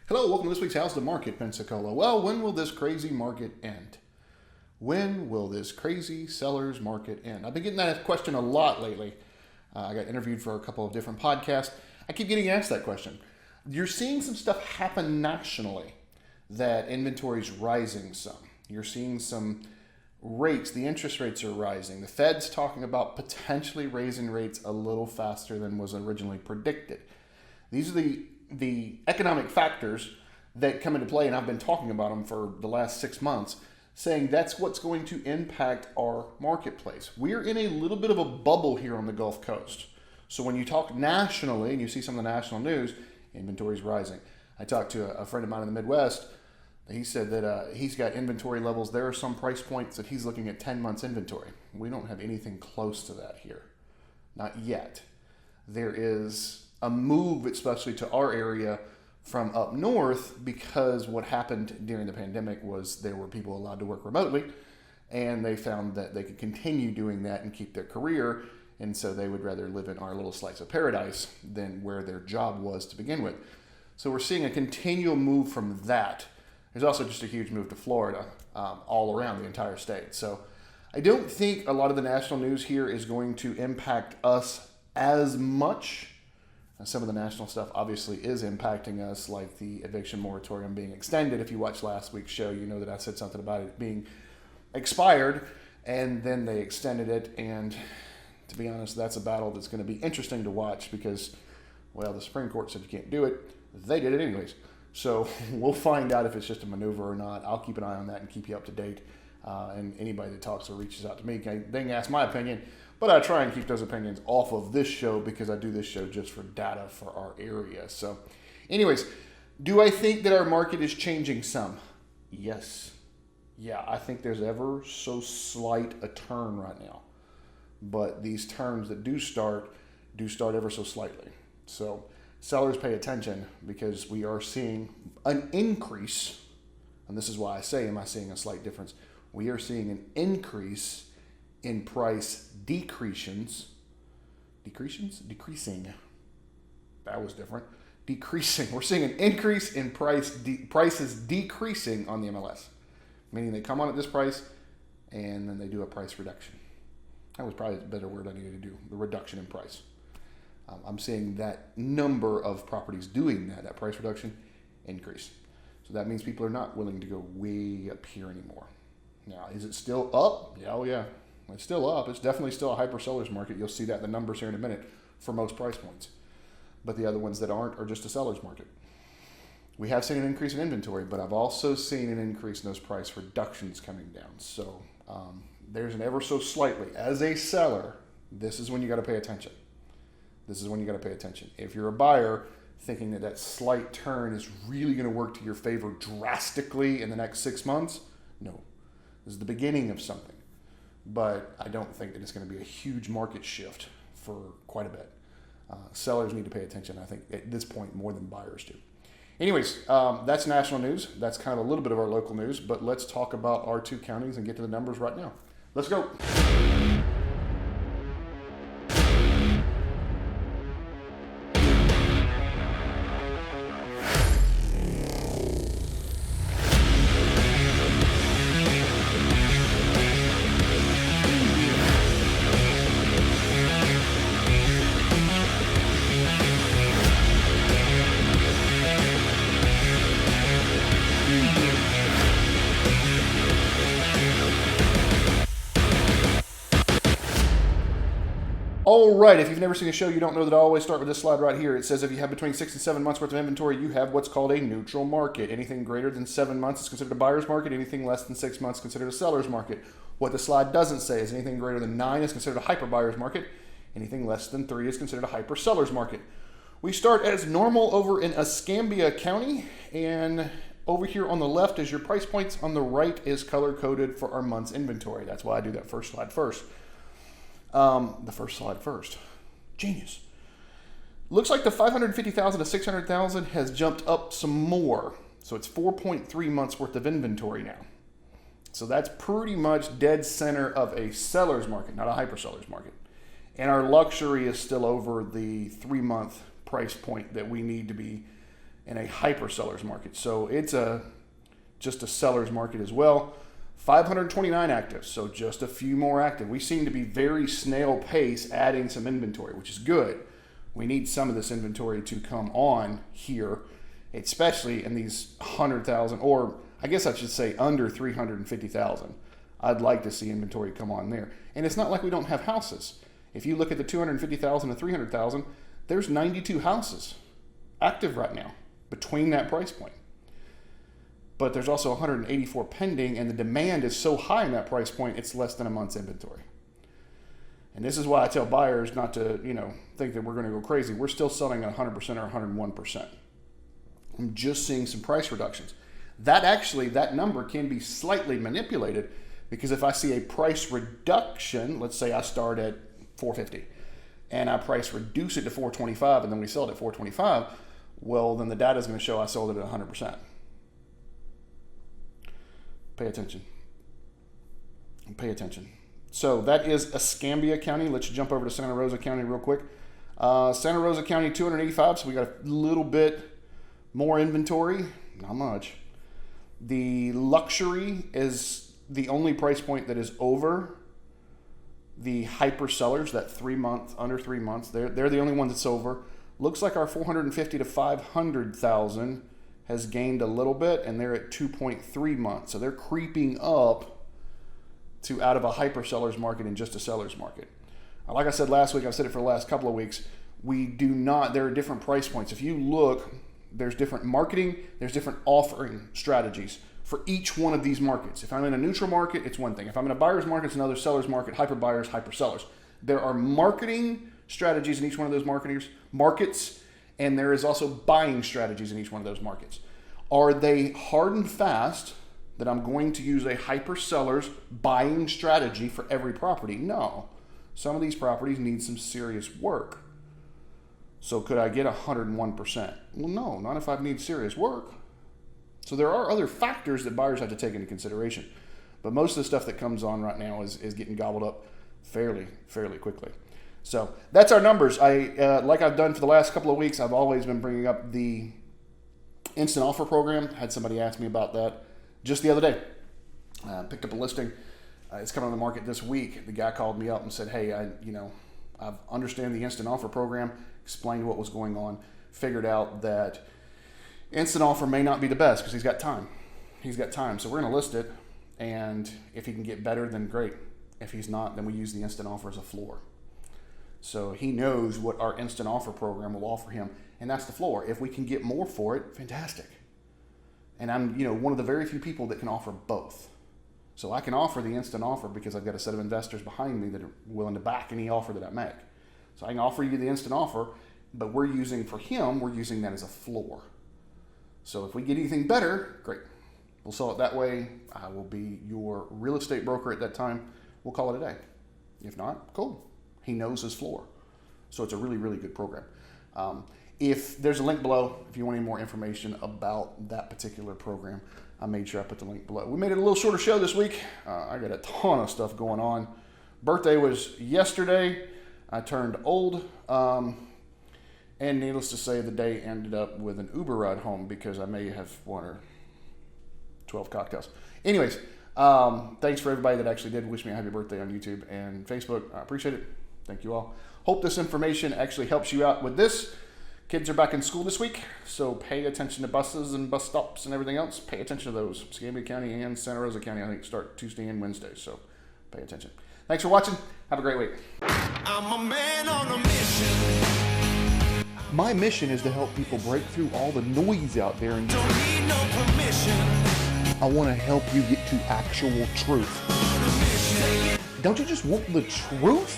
Hello, welcome to this week's How's the Market, Pensacola. Well, when will this crazy market end? When will this crazy seller's market end? I've been getting that question a lot lately. I got interviewed for a couple of different podcasts. I keep getting asked that question. You're seeing some stuff happen nationally that inventory is rising some. You're seeing some rates, the interest rates are rising. The Fed's talking about potentially raising rates a little faster than was originally predicted. These are the economic factors that come into play, and I've been talking about them for the last 6 months, saying that's what's going to impact our marketplace. We're in a little bit of a bubble here on the Gulf Coast. So when you talk nationally and you see some of the national news, inventory's rising. I talked to a friend of mine in the Midwest. He said that he's got inventory levels. There are some price points that he's looking at 10 months inventory. We don't have anything close to that here. Not yet. There is a move, especially to our area from up north, because what happened during the pandemic was there were people allowed to work remotely, and they found that they could continue doing that and keep their career, and so they would rather live in our little slice of paradise than where their job was to begin with. So we're seeing a continual move from that. There's also just a huge move to Florida, all around the entire state. So I don't think a lot of the national news here is going to impact us as much. Some of the national stuff obviously is impacting us, like the eviction moratorium being extended. If you watched last week's show, you know that I said something about it being expired, and then they extended it. And to be honest, that's a battle that's going to be interesting to watch because, well, the Supreme Court said you can't do it. They did it anyways. So we'll find out if it's just a maneuver or not. I'll keep an eye on that and keep you up to date. And anybody that talks or reaches out to me, they can ask my opinion. But I try and keep those opinions off of this show because I do this show just for data for our area. So anyways, do I think that our market is changing some? Yes. Yeah, I think there's ever so slight a turn right now. But these turns that do start ever so slightly. So sellers pay attention because we are seeing an increase. And this is why I say, am I seeing a slight difference? We are seeing an increase in price decreasing. That was different. Decreasing. We're seeing an increase in prices decreasing on the MLS, meaning they come on at this price and then they do a price reduction. That was probably a better word I needed to do, the reduction in price. I'm seeing that number of properties doing that price reduction increase. So that means people are not willing to go way up here anymore. Now, is it still up? Yeah, oh yeah. It's still up. It's definitely still a hyper seller's market. You'll see that in the numbers here in a minute for most price points. But the other ones that aren't are just a seller's market. We have seen an increase in inventory, but I've also seen an increase in those price reductions coming down. So there's an ever so slightly. As a seller, this is when you got to pay attention. This is when you got to pay attention. If you're a buyer thinking that slight turn is really going to work to your favor drastically in the next 6 months, no. This is the beginning of something. But I don't think that it's going to be a huge market shift for quite a bit. Sellers need to pay attention, I think, at this point more than buyers do. Anyways, that's national news. That's kind of a little bit of our local news, but let's talk about our two counties and get to the numbers right now. Let's go. All right, if you've never seen a show, you don't know that I always start with this slide right here. It says if you have between 6 and 7 months worth of inventory, you have what's called a neutral market. Anything greater than 7 months is considered a buyer's market. Anything less than 6 months is considered a seller's market. What the slide doesn't say is anything greater than 9 is considered a hyper buyer's market. Anything less than 3 is considered a hyper seller's market. We start as normal over in Escambia County, and over here on the left is your price points. On the right is color-coded for our month's inventory. That's why I do that first slide first. The first slide first. Genius. Looks like the 550,000 to 600,000 has jumped up some more. So it's 4.3 months worth of inventory now. So that's pretty much dead center of a seller's market, not a hyper seller's market. And our luxury is still over the 3-month price point that we need to be and a hyper seller's market. So it's just a seller's market as well. 529 active, so just a few more active. We seem to be very snail pace adding some inventory, which is good. We need some of this inventory to come on here, especially in these 100,000, or I guess I should say under 350,000. I'd like to see inventory come on there. And it's not like we don't have houses. If you look at the 250,000 to 300,000, there's 92 houses active right now between that price point. But there's also 184 pending, and the demand is so high in that price point, it's less than a month's inventory. And this is why I tell buyers not to, think that we're going to go crazy. We're still selling at 100% or 101%. I'm just seeing some price reductions. That number can be slightly manipulated, because if I see a price reduction, let's say I start at 450 and I price reduce it to 425 and then we sell it at 425, well, then the data is going to show I sold it at 100%. Pay attention. Pay attention. So that is Escambia County. Let's jump over to Santa Rosa County real quick. Santa Rosa County, 285. So we got a little bit more inventory. Not much. The luxury is the only price point that is over the hyper sellers, that 3 month, under 3 months. They're the only one that's over. Looks like our 450 to 500,000 has gained a little bit, and they're at 2.3 months. So they're creeping up to out of a hyper seller's market and just a seller's market. Like I said last week, I've said it for the last couple of weeks, there are different price points. If you look, there's different marketing, there's different offering strategies for each one of these markets. If I'm in a neutral market, it's one thing. If I'm in a buyer's market, it's another. Seller's market, hyper buyers, hyper sellers. There are marketing strategies in each one of those markets, and there is also buying strategies in each one of those markets. Are they hard and fast that I'm going to use a hyper seller's buying strategy for every property? No. Some of these properties need some serious work. So could I get 101%? Well, no, not if I need serious work. So there are other factors that buyers have to take into consideration. But most of the stuff that comes on right now is getting gobbled up fairly quickly. So that's our numbers. Like I've done for the last couple of weeks, I've always been bringing up the instant offer program. Had somebody ask me about that just the other day. Picked up a listing. It's coming on the market this week. The guy called me up and said, hey, I understand the instant offer program, explained what was going on, figured out that instant offer may not be the best because he's got time. So we're going to list it, and if he can get better, then great. If he's not, then we use the instant offer as a floor. So he knows what our instant offer program will offer him, and that's the floor. If we can get more for it, fantastic. And I'm, one of the very few people that can offer both. So I can offer the instant offer because I've got a set of investors behind me that are willing to back any offer that I make. So I can offer you the instant offer, but we're using that as a floor. So if we get anything better, great. We'll sell it that way. I will be your real estate broker at that time. We'll call it a day. If not, cool. He knows his floor. So it's a really, really good program. If there's a link below, if you want any more information about that particular program, I made sure I put the link below. We made it a little shorter show this week. I got a ton of stuff going on. Birthday was yesterday. I turned old. And needless to say, the day ended up with an Uber ride home because I may have one or 12 cocktails. Anyways, thanks for everybody that actually did wish me a happy birthday on YouTube and Facebook. I appreciate it. Thank you all. Hope this information actually helps you out with this. Kids are back in school this week, so pay attention to buses and bus stops and everything else. Pay attention to those. Escambia County and Santa Rosa County, I think, start Tuesday and Wednesday, so pay attention. Thanks for watching. Have a great week. I'm a man on a mission. My mission is to help people break through all the noise out there and don't need no permission. I want to help you get to actual truth. Don't you just want the truth?